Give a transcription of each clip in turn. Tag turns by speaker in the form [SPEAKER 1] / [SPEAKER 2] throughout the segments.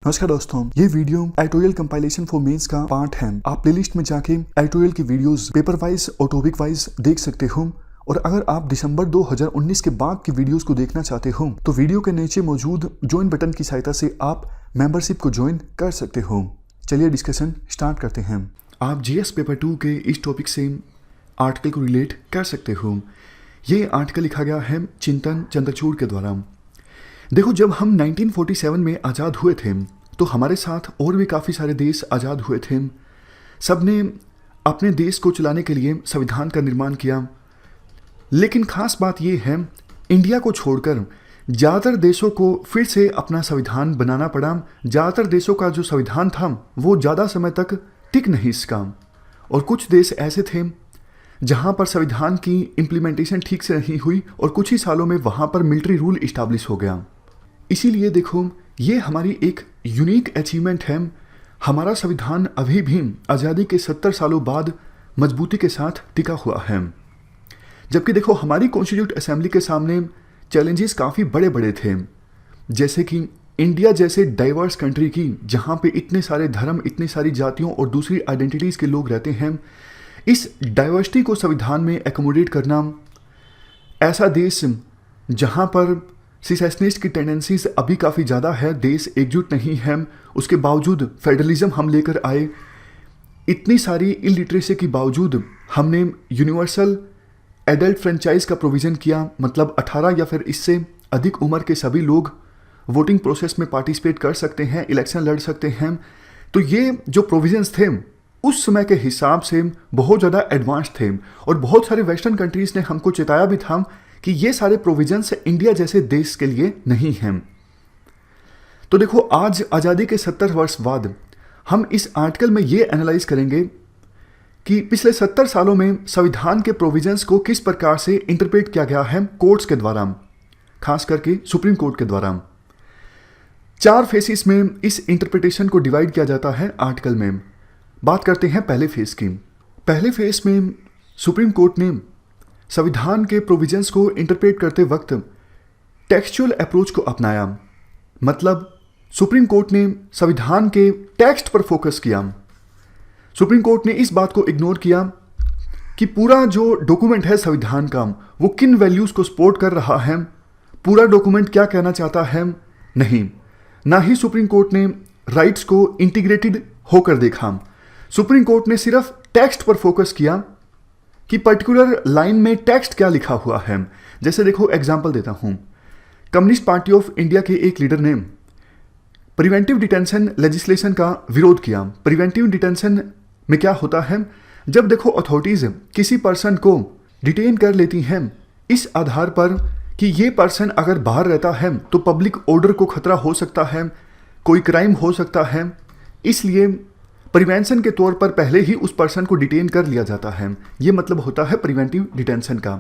[SPEAKER 1] नमस्कार दोस्तों, ये video editorial compilation for mains का पार्ट है। आप प्लेलिस्ट में जाके एडिटोरियल की वीडियोस पेपर वाइज और टॉपिक वाइज देख सकते हो। और अगर आप दिसंबर 2019 के बाद की वीडियोस को देखना चाहते हो तो वीडियो के नीचे मौजूद ज्वाइन बटन की सहायता से आप मेंबरशिप को ज्वाइन कर सकते हो। चलिए डिस्कशन स्टार्ट करते हैं। आप जीएस पेपर 2 के इस टॉपिक से आर्टिकल को रिलेट कर सकते हो। ये आर्टिकल लिखा गया है चिंतन चंद्रचूड़ के द्वारा। देखो, जब हम 1947 में आज़ाद हुए थे तो हमारे साथ और भी काफ़ी सारे देश आज़ाद हुए थे। सब ने अपने देश को चलाने के लिए संविधान का निर्माण किया, लेकिन ख़ास बात यह है इंडिया को छोड़कर ज़्यादातर देशों को फिर से अपना संविधान बनाना पड़ा। ज़्यादातर देशों का जो संविधान था वो ज़्यादा समय तक टिक नहीं सका, और कुछ देश ऐसे थे जहाँ पर संविधान की इम्प्लीमेंटेशन ठीक से नहीं हुई और कुछ ही सालों में वहाँ पर मिलिट्री रूल इस्टेब्लिश हो गया। इसीलिए देखो, ये हमारी एक यूनिक अचीवमेंट है। हमारा संविधान अभी भी आज़ादी के 70 सालों बाद मजबूती के साथ टिका हुआ है। जबकि देखो, हमारी कॉन्स्टिट्यूट असेंबली के सामने चैलेंजेस काफ़ी बड़े बड़े थे, जैसे कि इंडिया जैसे डाइवर्स कंट्री की, जहाँ पे इतने सारे धर्म, इतनी सारी जातियों और दूसरी आइडेंटिटीज़ के लोग रहते हैं। इस डाइवर्सिटी को संविधान में एकोमोडेट करना, ऐसा देश जहाँ पर सिसेशनिस्ट की टेंडेंसीज अभी काफ़ी ज़्यादा है, देश एकजुट नहीं है, उसके बावजूद फेडरलिज्म हम लेकर आए। इतनी सारी इलिटरेसी के बावजूद हमने यूनिवर्सल एडल्ट फ्रेंचाइज का प्रोविज़न किया, मतलब 18 या फिर इससे अधिक उम्र के सभी लोग वोटिंग प्रोसेस में पार्टिसिपेट कर सकते हैं, इलेक्शन लड़ सकते हैं। तो ये जो प्रोविजंस थे उस समय के हिसाब से बहुत ज़्यादा एडवांस थे, और बहुत सारे वेस्टर्न कंट्रीज़ ने हमको चेताया भी था कि ये सारे प्रोविजंस इंडिया जैसे देश के लिए नहीं हैं। तो देखो, आज आज़ादी के 70 वर्ष बाद हम इस आर्टिकल में ये एनालाइज करेंगे कि पिछले 70 सालों में संविधान के प्रोविजंस को किस प्रकार से इंटरप्रेट किया गया है कोर्ट्स के द्वारा, खास करके सुप्रीम कोर्ट के द्वारा। 4 फेसेस में इस इंटरप्रिटेशन को डिवाइड किया जाता है आर्टिकल में। बात करते हैं पहले फेस की। पहले फेस में सुप्रीम कोर्ट ने संविधान के प्रोविजंस को इंटरप्रेट करते वक्त टेक्सचुअल अप्रोच को अपनाया। मतलब सुप्रीम कोर्ट ने संविधान के टेक्स्ट पर फोकस किया। सुप्रीम कोर्ट ने इस बात को इग्नोर किया कि पूरा जो डॉक्यूमेंट है संविधान का वो किन वैल्यूज़ को सपोर्ट कर रहा है, पूरा डॉक्यूमेंट क्या कहना चाहता है, नहीं। ना ही सुप्रीम कोर्ट ने राइट्स को इंटीग्रेटेड होकर देखा। सुप्रीम कोर्ट ने सिर्फ टेक्स्ट पर फोकस किया कि पर्टिकुलर लाइन में टेक्स्ट क्या लिखा हुआ है। जैसे देखो, एग्जांपल देता हूं। कम्युनिस्ट पार्टी ऑफ इंडिया के एक लीडर ने प्रिवेंटिव डिटेंशन लेजिस्लेशन का विरोध किया। प्रिवेंटिव डिटेंशन में क्या होता है, जब देखो अथॉरिटीज किसी पर्सन को डिटेन कर लेती हैं इस आधार पर कि ये पर्सन अगर बाहर रहता है तो पब्लिक ऑर्डर को खतरा हो सकता है, कोई क्राइम हो सकता है, इसलिए प्रिवेंशन के तौर पर पहले ही उस पर्सन को डिटेन कर लिया जाता है। ये मतलब होता है प्रिवेंटिव डिटेंशन का।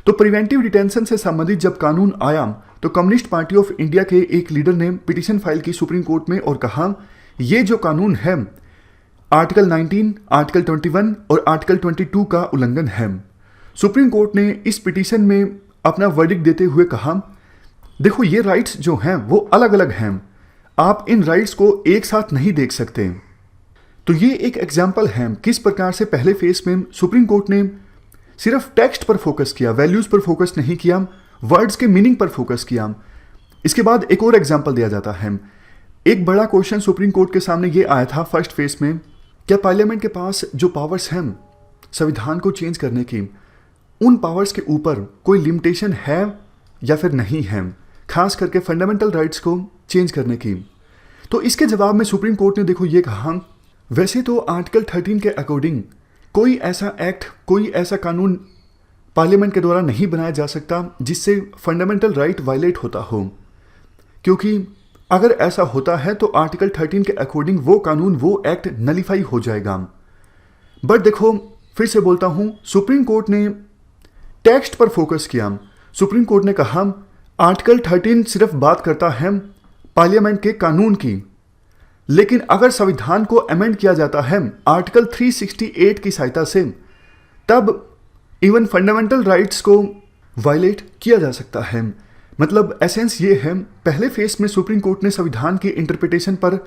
[SPEAKER 1] तो प्रिवेंटिव डिटेंशन से संबंधित जब कानून आया तो कम्युनिस्ट पार्टी ऑफ इंडिया के एक लीडर ने पिटीशन फाइल की सुप्रीम कोर्ट में और कहा, ये जो कानून है आर्टिकल 19, आर्टिकल 21 और आर्टिकल 22 का उल्लंघन है। सुप्रीम कोर्ट ने इस पिटीशन में अपना वर्डिक्ट देते हुए कहा, देखो, ये राइट्स जो हैं वो अलग अलग हैं, आप इन राइट्स को एक साथ नहीं देख सकते। तो ये एक एग्जाम्पल है किस प्रकार से पहले फेस में सुप्रीम कोर्ट ने सिर्फ टेक्स्ट पर फोकस किया, वैल्यूज पर फोकस नहीं किया, वर्ड्स के मीनिंग पर फोकस किया। इसके बाद एक और एग्जाम्पल दिया जाता है। एक बड़ा क्वेश्चन सुप्रीम कोर्ट के सामने ये आया था फर्स्ट फेस में, क्या पार्लियामेंट के पास जो पावर्स हैं संविधान को चेंज करने की, उन पावर्स के ऊपर कोई लिमिटेशन है या फिर नहीं है, खास करके फंडामेंटल राइट्स को चेंज करने की। तो इसके जवाब में सुप्रीम कोर्ट ने देखो ये कहा, वैसे तो आर्टिकल 13 के अकॉर्डिंग कोई ऐसा एक्ट, कोई ऐसा कानून पार्लियामेंट के द्वारा नहीं बनाया जा सकता जिससे फंडामेंटल राइट वायलेट होता हो, क्योंकि अगर ऐसा होता है तो आर्टिकल 13 के अकॉर्डिंग वो कानून, वो एक्ट नलीफाई हो जाएगा। बट देखो, फिर से बोलता हूं, सुप्रीम कोर्ट ने टेक्स्ट पर फोकस किया। सुप्रीम कोर्ट ने कहा आर्टिकल 13 सिर्फ बात करता है पार्लियामेंट के कानून की, लेकिन अगर संविधान को अमेंड किया जाता है आर्टिकल 368 की सहायता से, तब इवन फंडामेंटल राइट्स को वायलेट किया जा सकता है। मतलब एसेंस ये है, पहले फेज में सुप्रीम कोर्ट ने संविधान की इंटरप्रिटेशन पर,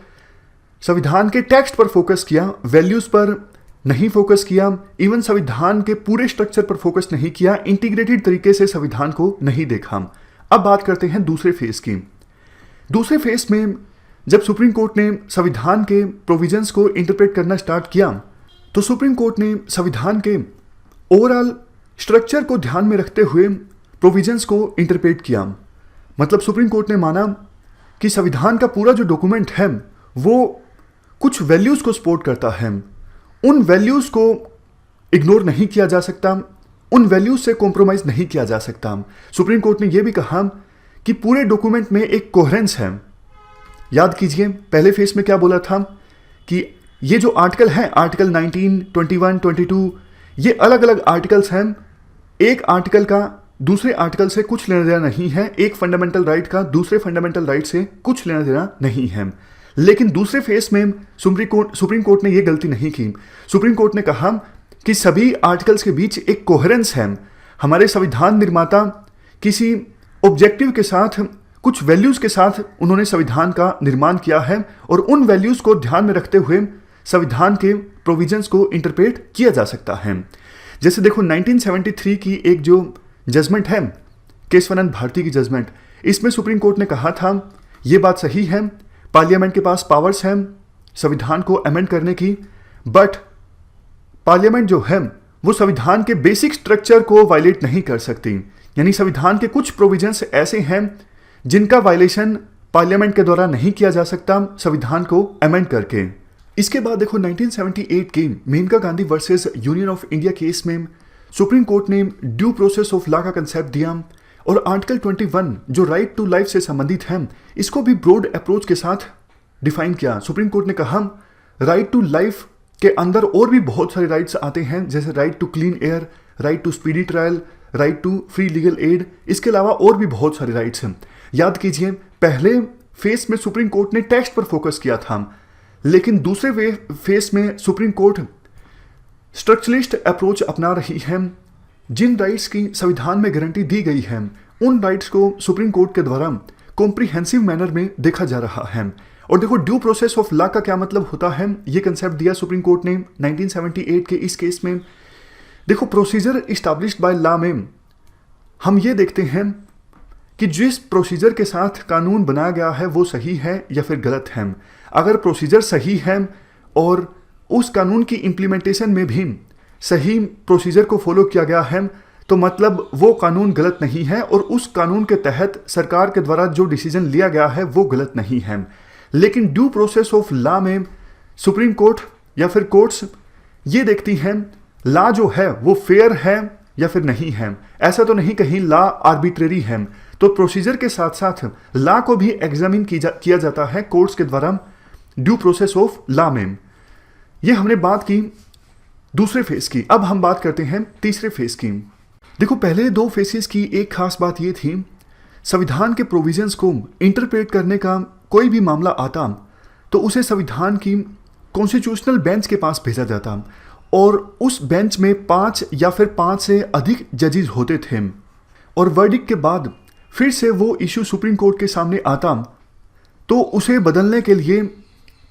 [SPEAKER 1] संविधान के टेक्स्ट पर फोकस किया, वैल्यूज पर नहीं फोकस किया, इवन संविधान के पूरे स्ट्रक्चर पर फोकस नहीं किया, इंटीग्रेटेड तरीके से संविधान को नहीं देखा। अब बात करते हैं दूसरे फेज की। दूसरे फेज में जब सुप्रीम कोर्ट ने संविधान के प्रोविजंस को इंटरप्रेट करना स्टार्ट किया, तो सुप्रीम कोर्ट ने संविधान के ओवरऑल स्ट्रक्चर को ध्यान में रखते हुए प्रोविजंस को इंटरप्रेट किया। मतलब सुप्रीम कोर्ट ने माना कि संविधान का पूरा जो डॉक्यूमेंट है वो कुछ वैल्यूज को सपोर्ट करता है, उन वैल्यूज को इग्नोर नहीं किया जा सकता, उन वैल्यूज से कॉम्प्रोमाइज नहीं किया जा सकता। सुप्रीम कोर्ट ने यह भी कहा कि पूरे डॉक्यूमेंट में एक कोहेरेंस है। याद कीजिए पहले फेज में क्या बोला था कि ये जो आर्टिकल है, आर्टिकल 19, 21, 22, ये अलग अलग आर्टिकल्स हैं। एक आर्टिकल का दूसरे आर्टिकल से कुछ लेना देना नहीं है, एक फंडामेंटल राइट का दूसरे फंडामेंटल राइट से कुछ लेना देना नहीं है। लेकिन दूसरे फेज में सुप्रीम कोर्ट ने यह गलती नहीं की। सुप्रीम कोर्ट ने कहा कि सभी आर्टिकल्स के बीच एक कोहेरेंस है। हमारे संविधान निर्माता किसी ऑब्जेक्टिव के साथ, कुछ वैल्यूज के साथ उन्होंने संविधान का निर्माण किया है और उन वैल्यूज को ध्यान में रखते हुए संविधान के प्रोविजंस को इंटरप्रेट किया जा सकता है। जैसे देखो 1973 की एक जो जजमेंट है, केशवानंद भारती की जजमेंट, इसमें सुप्रीम कोर्ट ने कहा था यह बात सही है, पार्लियामेंट के पास पावर्स हैं संविधान को अमेंड करने की, बट पार्लियामेंट जो है वो संविधान के बेसिक स्ट्रक्चर को वायलेट नहीं कर सकती। यानी संविधान के कुछ प्रोविजंस ऐसे हैं जिनका वायलेशन पार्लियामेंट के द्वारा नहीं किया जा सकता संविधान को अमेंड करके। इसके बाद देखो 1978 के Maneka Gandhi versus Union of India case में सुप्रीम कोर्ट ने ड्यू प्रोसेस ऑफ लॉ का कंसेप्ट दिया और आर्टिकल 21 जो राइट टू लाइफ से संबंधित है इसको भी ब्रॉड अप्रोच के साथ डिफाइन किया। सुप्रीम कोर्ट ने कहा राइट टू लाइफ के अंदर और भी बहुत सारे राइट्स आते हैं, जैसे right to clean air, right to speedy trial, right to free legal aid, इसके अलावा और भी बहुत सारे राइट्स हैं। याद कीजिए पहले फेज में सुप्रीम कोर्ट ने टेक्स्ट पर फोकस किया था, लेकिन दूसरे फेज में सुप्रीम कोर्ट स्ट्रक्चरलिस्ट अप्रोच अपना रही है। जिन राइट्स की संविधान में गारंटी दी गई है उन राइट्स को सुप्रीम कोर्ट के द्वारा कॉम्प्रिहेंसिव मैनर में देखा जा रहा है। और देखो ड्यू प्रोसेस ऑफ लॉ का क्या मतलब होता है, ये कंसेप्ट दिया सुप्रीम कोर्ट ने 1978 के इस केस में। देखो प्रोसीजर इस्टेब्लिश्ड बाय लॉ में हम ये देखते हैं कि जिस प्रोसीजर के साथ कानून बनाया गया है वो सही है या फिर गलत है। अगर प्रोसीजर सही है और उस कानून की इम्प्लीमेंटेशन में भी सही प्रोसीजर को फॉलो किया गया है तो मतलब वो कानून गलत नहीं है और उस कानून के तहत सरकार के द्वारा जो डिसीजन लिया गया है वो गलत नहीं है। लेकिन ड्यू प्रोसेस ऑफ लॉ में सुप्रीम कोर्ट या फिर कोर्ट्स ये देखती हैं लॉ जो है वो फेयर है या फिर नहीं है। ऐसा तो नहीं कहीं लॉ आर्बिट्रेरी है, तो प्रोसीजर के साथ साथ लॉ को भी एग्जामिन किया जाता है कोर्ट्स के द्वारा ड्यू प्रोसेस ऑफ लॉ में। ये हमने बात की दूसरे फेज की। अब हम बात करते हैं तीसरे फेज की। देखो पहले दो फेजेस की एक खास बात ये थी, संविधान के प्रोविजंस को इंटरप्रेट करने का कोई भी मामला आता तो उसे संविधान की कॉन्स्टिट्यूशनल बेंच के पास भेजा जाता और उस बेंच में 5 या फिर 5 से अधिक जजेस होते थे और वर्डिक्ट के बाद फिर से वो इशू सुप्रीम कोर्ट के सामने आता तो उसे बदलने के लिए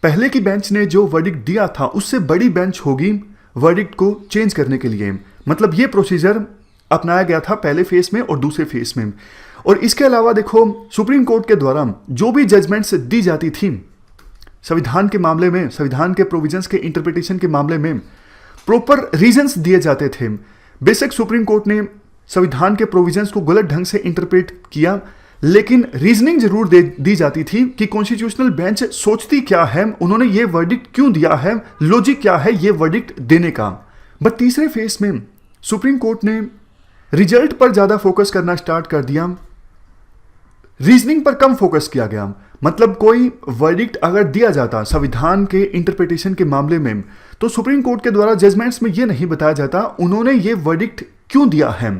[SPEAKER 1] पहले की बेंच ने जो वर्डिक्ट दिया था उससे बड़ी बेंच होगी वर्डिक्ट को चेंज करने के लिए। मतलब ये प्रोसीजर अपनाया गया था पहले फेज में और दूसरे फेज में। और इसके अलावा देखो सुप्रीम कोर्ट के द्वारा जो भी जजमेंट्स दी जाती थी संविधान के मामले में, संविधान के प्रोविजंस के इंटरप्रिटेशन के मामले में प्रॉपर रीजंस दिए जाते थे। बेशक सुप्रीम कोर्ट ने संविधान के प्रोविजंस को गलत ढंग से इंटरप्रेट किया, लेकिन रीजनिंग जरूर दी जाती थी कि कॉन्स्टिट्यूशनल बेंच सोचती क्या है, उन्होंने ये वर्डिक्ट क्यों दिया है, लॉजिक क्या है ये वर्डिक्ट देने का। बट तीसरे फेज में सुप्रीम कोर्ट ने रिजल्ट पर ज्यादा फोकस करना स्टार्ट कर दिया, रीजनिंग पर कम फोकस किया गया। मतलब कोई वर्डिक्ट अगर दिया जाता संविधान के इंटरप्रिटेशन के मामले में तो सुप्रीम कोर्ट के द्वारा जजमेंट्स में यह नहीं बताया जाता उन्होंने ये वर्डिक्ट क्यों दिया है,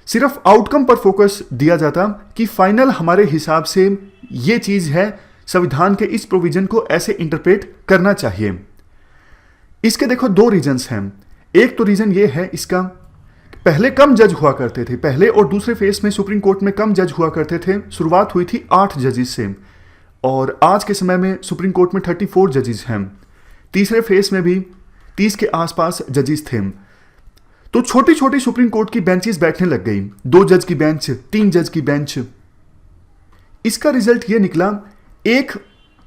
[SPEAKER 1] सिर्फ आउटकम पर फोकस दिया जाता कि फाइनल हमारे हिसाब से ये चीज है, संविधान के इस प्रोविजन को ऐसे इंटरप्रेट करना चाहिए। इसके देखो दो रीजंस हैं। एक तो रीजन ये है इसका, पहले कम जज हुआ करते थे, पहले और दूसरे फेज में सुप्रीम कोर्ट में कम जज हुआ करते थे। शुरुआत हुई थी 8 जजेस से और आज के समय में सुप्रीम कोर्ट में 34 जजेस हैं। तीसरे फेज में भी 30 के आसपास जजेस थे। तो छोटी छोटी सुप्रीम कोर्ट की बेंचेस बैठने लग गई, 2 जज की बेंच, 3 जज की बेंच। इसका रिजल्ट ये निकला, एक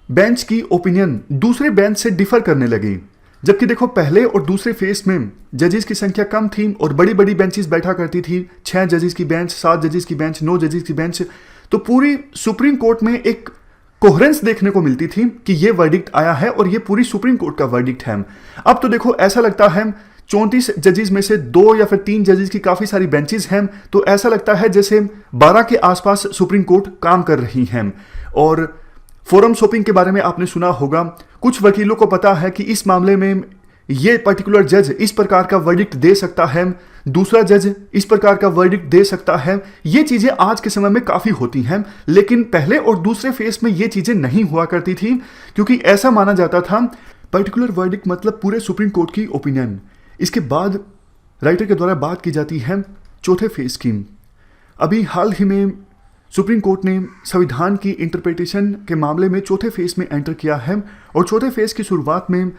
[SPEAKER 1] बेंच की ओपिनियन दूसरे बेंच से डिफर करने लगी। जबकि देखो पहले और दूसरे फेज में जजेस की संख्या कम थी और बड़ी बड़ी बेंचेस बैठा करती थी, 6 जजेस की बेंच, 7 जजेस की बेंच, 9 जजेस की बेंच। तो पूरी सुप्रीम कोर्ट में एक कोहेरेंस देखने को मिलती थी कि ये वर्डिक्ट आया है और ये पूरी सुप्रीम कोर्ट का वर्डिक्ट है। अब तो देखो ऐसा लगता है 34 जजेस में से 2 या फिर 3 जजेस की काफी सारी बेंचेस हैं, तो ऐसा लगता है जैसे 12 के आसपास सुप्रीम कोर्ट काम कर रही हैं। और फोरम शॉपिंग के बारे में आपने सुना होगा, कुछ वकीलों को पता है कि इस मामले में ये पर्टिकुलर जज इस प्रकार का वर्डिक्ट दे सकता है, दूसरा जज इस प्रकार का वर्डिक्ट दे सकता है। ये चीजें आज के समय में काफी होती हैं, लेकिन पहले और दूसरे फेज में ये चीजें नहीं हुआ करती थी, क्योंकि ऐसा माना जाता था पर्टिकुलर वर्डिक्ट मतलब पूरे सुप्रीम कोर्ट की ओपिनियन। इसके बाद राइटर के द्वारा बात की जाती है चौथे फेज की। अभी हाल ही में सुप्रीम कोर्ट ने संविधान की इंटरप्रिटेशन के मामले में चौथे फेज में एंटर किया है और चौथे फेज की शुरुआत में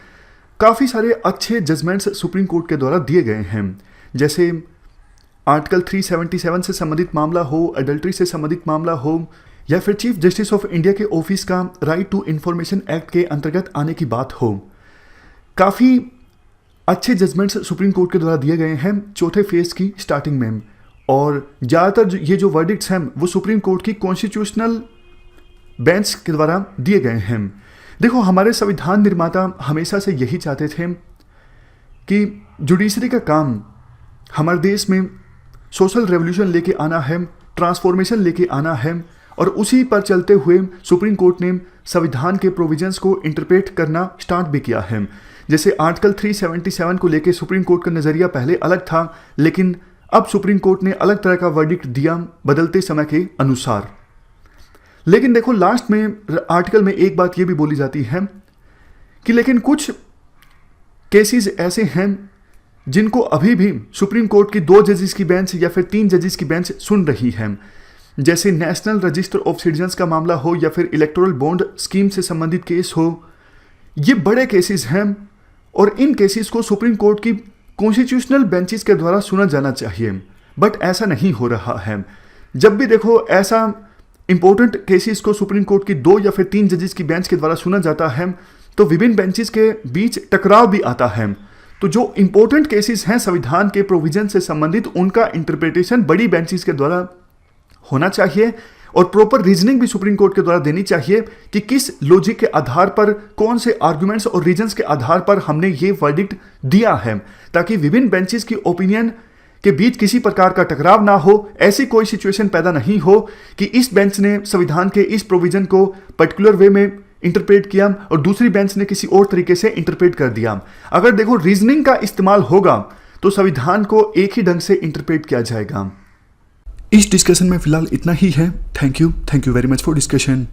[SPEAKER 1] काफ़ी सारे अच्छे जजमेंट्स सुप्रीम कोर्ट के द्वारा दिए गए हैं। जैसे आर्टिकल 377 से संबंधित मामला हो, अडल्ट्री से संबंधित मामला हो, या फिर चीफ जस्टिस ऑफ इंडिया के ऑफिस का राइट टू इंफॉर्मेशन एक्ट के अंतर्गत आने की बात हो। काफ़ी अच्छे जजमेंट्स सुप्रीम कोर्ट के द्वारा दिए गए हैं चौथे फेज की स्टार्टिंग में। और ज़्यादातर ये जो वर्डिक्ट्स हैं वो सुप्रीम कोर्ट की कॉन्स्टिट्यूशनल बेंच के द्वारा दिए गए हैं। देखो हमारे संविधान निर्माता हमेशा से यही चाहते थे कि जुडिशरी का काम हमारे देश में सोशल रेवोल्यूशन लेके आना है, ट्रांसफॉर्मेशन लेके आना है, और उसी पर चलते हुए सुप्रीम कोर्ट ने संविधान के प्रोविजंस को इंटरप्रेट करना स्टार्ट भी किया है। जैसे आर्टिकल 377 को लेके सुप्रीम कोर्ट का नज़रिया पहले अलग था, लेकिन अब सुप्रीम कोर्ट ने अलग तरह का वर्डिक्ट दिया बदलते समय के अनुसार। लेकिन देखो लास्ट में आर्टिकल में एक बात ये भी बोली जाती है कि लेकिन कुछ केसेस ऐसे हैं जिनको अभी भी सुप्रीम कोर्ट की 2 जजेस की बेंच या फिर 3 जजेस की बेंच सुन रही है। जैसे नेशनल रजिस्टर ऑफ सिटीजन्स का मामला हो या फिर इलेक्टोरल बॉन्ड स्कीम से संबंधित केस हो। ये बड़े केसेस हैं और इन केसेस को सुप्रीम कोर्ट की कॉन्स्टिट्यूशनल बेंचेस के द्वारा सुना जाना चाहिए, बट ऐसा नहीं हो रहा है। जब भी देखो ऐसा इंपॉर्टेंट केसेस को सुप्रीम कोर्ट की 2 या फिर 3 जजेस की बेंच के द्वारा सुना जाता है तो विभिन्न बेंचेस के बीच टकराव भी आता है। तो जो इंपॉर्टेंट केसेस हैं संविधान के प्रोविजन से संबंधित, उनका इंटरप्रिटेशन बड़ी बेंचेस के द्वारा होना चाहिए और प्रॉपर रीजनिंग भी सुप्रीम कोर्ट के द्वारा देनी चाहिए कि किस लॉजिक के आधार पर, कौन से आर्गुमेंट्स और रीजंस के आधार पर हमने ये वर्डिक्ट दिया है, ताकि विभिन्न बेंचेस की ओपिनियन के बीच किसी प्रकार का टकराव ना हो। ऐसी कोई सिचुएशन पैदा नहीं हो कि इस बेंच ने संविधान के इस प्रोविजन को पर्टिकुलर वे में इंटरप्रेट किया और दूसरी बेंच ने किसी और तरीके से इंटरप्रेट कर दिया। अगर देखो रीजनिंग का इस्तेमाल होगा तो संविधान को एक ही ढंग से इंटरप्रेट किया जाएगा।
[SPEAKER 2] इस डिस्कशन में फिलहाल इतना ही है। Thank you very much for discussion.